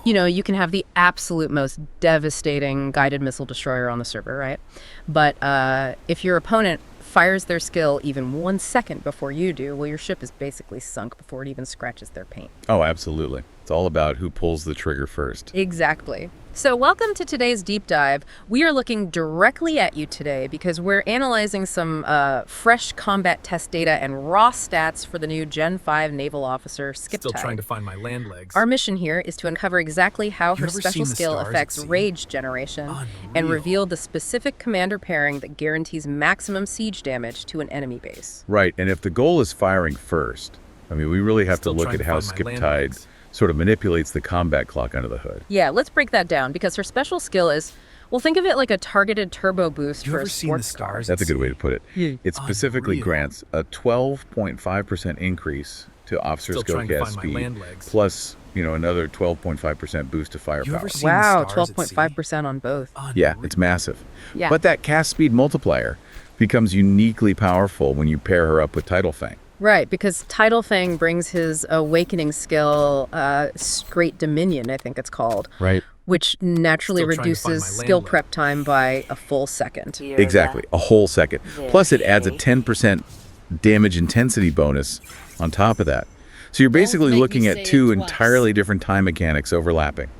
you know, you can have the absolute most devastating guided missile destroyer on the server, right? But if your opponent fires their skill even 1 second before you do, well, your ship is basically sunk before it even scratches their paint. Oh, absolutely. It's all about who pulls the trigger first. Exactly. So welcome to today's deep dive. We are looking directly at you today because we're analyzing some fresh combat test data and raw stats for the new Gen 5 naval officer, Skiptide. Still trying to find my land legs. Our mission here is to uncover exactly how her special skill affects rage generation and reveal the specific commander pairing that guarantees maximum siege damage to an enemy base. Right, and if the goal is firing first, I mean, we really have to look at how Skiptide sort of manipulates the combat clock under the hood. Yeah, let's break that down because her special skill is, well, think of it like a targeted turbo boost for a sports car. That's a good way to put it. It specifically grants a 12.5% increase to officer skill cast speed, plus, you know, another 12.5% boost to firepower. Wow, 12.5% on both. Yeah, it's massive. Yeah. But that cast speed multiplier becomes uniquely powerful when you pair her up with Tidal Fang. Right, because Tidal Fang brings his awakening skill, Great Dominion, I think it's called. Right. Which naturally reduces skill prep time by a full second. Exactly, a whole second. Plus it adds a 10% damage intensity bonus on top of that. So you're basically looking at two entirely different time mechanics overlapping.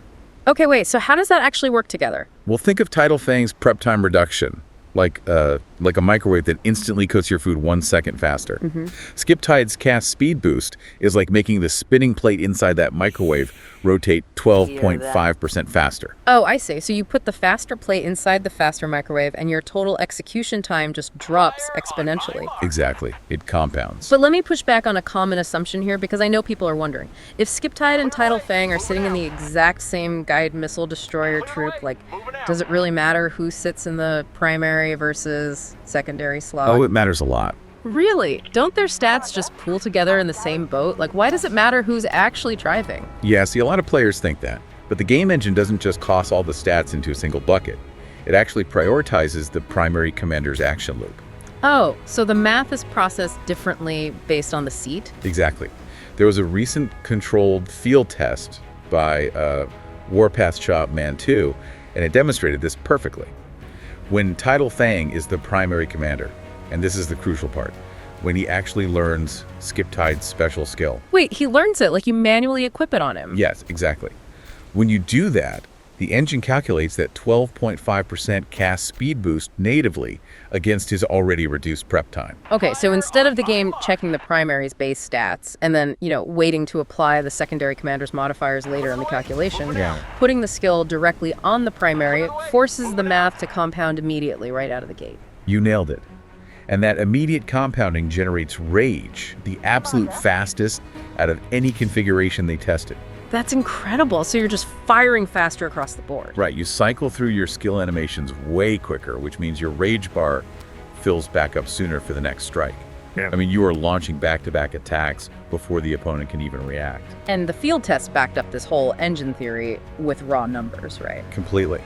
Okay, wait, so how does that actually work together? Well, think of Tidal Fang's prep time reduction. Like a microwave that instantly cooks your food 1 second faster. Skiptide's cast speed boost is like making the spinning plate inside that microwave rotate 12.5% faster. Oh, I see. So you put the faster plate inside the faster microwave and your total execution time just drops exponentially. Exactly. It compounds. But let me push back on a common assumption here because I know people are wondering. If Skiptide and Tidal Fang are sitting in the exact same guided missile destroyer troop, like, does it really matter who sits in the primary versus secondary slot? Oh, it matters a lot. Really? Don't their stats just pool together in the same boat? Like, why does it matter who's actually driving? Yeah, see, a lot of players think that. But the game engine doesn't just toss all the stats into a single bucket. It actually prioritizes the primary commander's action loop. Oh, so the math is processed differently based on the seat? Exactly. There was a recent controlled field test by Warpath shop Màn Thầu, and it demonstrated this perfectly. When Tidal Fang is the primary commander, and this is the crucial part, when he actually learns Skiptide's special skill. Wait, he learns it, like you manually equip it on him? Yes, exactly. When you do that, the engine calculates that 12.5% cast speed boost natively against his already reduced prep time. Okay, so instead of the game checking the primary's base stats and then, you know, waiting to apply the secondary commander's modifiers later in the calculation, putting the skill directly on the primary forces the math to compound immediately right out of the gate. You nailed it. And that immediate compounding generates rage, the absolute fastest out of any configuration they tested. That's incredible. So you're just firing faster across the board. Right, you cycle through your skill animations way quicker, which means your rage bar fills back up sooner for the next strike. Yeah. I mean, you are launching back-to-back attacks before the opponent can even react. And the field test backed up this whole engine theory with raw numbers, right? Completely.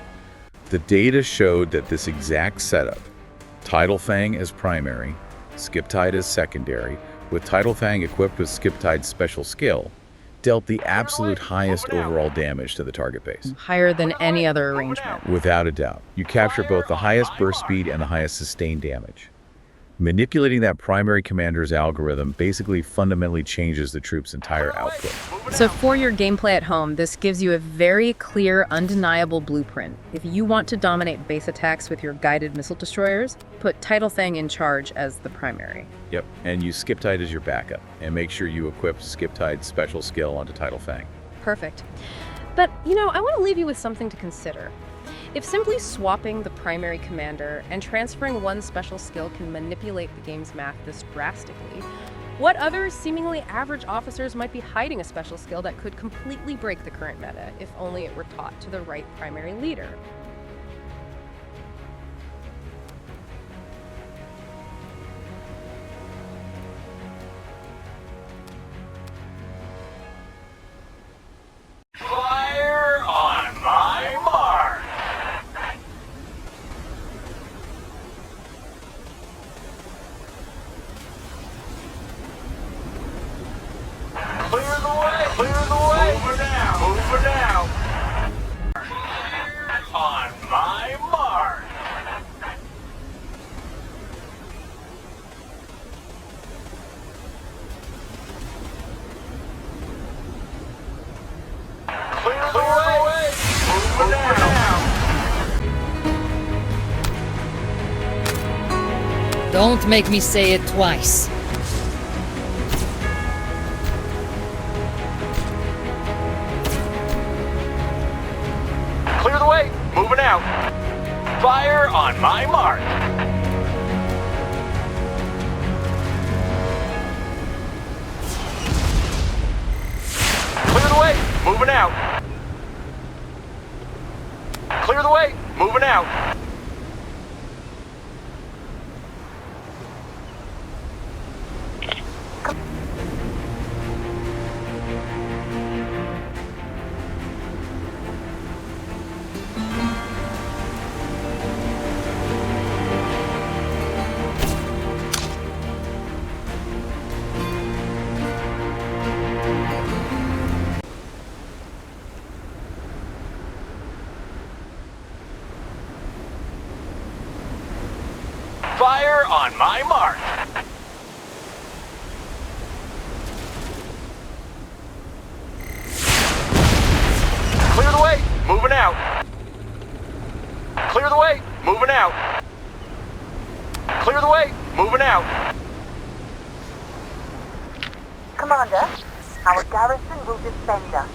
The data showed that this exact setup, Tidal Fang as primary, Skiptide as secondary, with Tidal Fang equipped with Skiptide's special skill, dealt the absolute highest overall damage to the target base. Higher than any other arrangement. Without a doubt. You capture both the highest burst speed and the highest sustained damage. Manipulating that primary commander's algorithm basically fundamentally changes the troop's entire output. So for your gameplay at home, this gives you a very clear, undeniable blueprint. If you want to dominate base attacks with your guided missile destroyers, put Tidal Fang in charge as the primary. Yep, and use Skiptide as your backup, and make sure you equip Skiptide's special skill onto Tidal Fang. Perfect. But, you know, I want to leave you with something to consider. If simply swapping the primary commander and transferring one special skill can manipulate the game's math this drastically, what other seemingly average officers might be hiding a special skill that could completely break the current meta if only it were taught to the right primary leader? Fire on my mark! Clear the way! Clear the way! Move her now! Move her now! Don't make me say it twice. Clear the way. Moving out. Fire on my mark. Clear the way. Moving out. Clear the way. Moving out. Fire on my mark. Clear the way. Moving out. Clear the way. Moving out. Clear the way. Moving out. Commander, our garrison will defend us.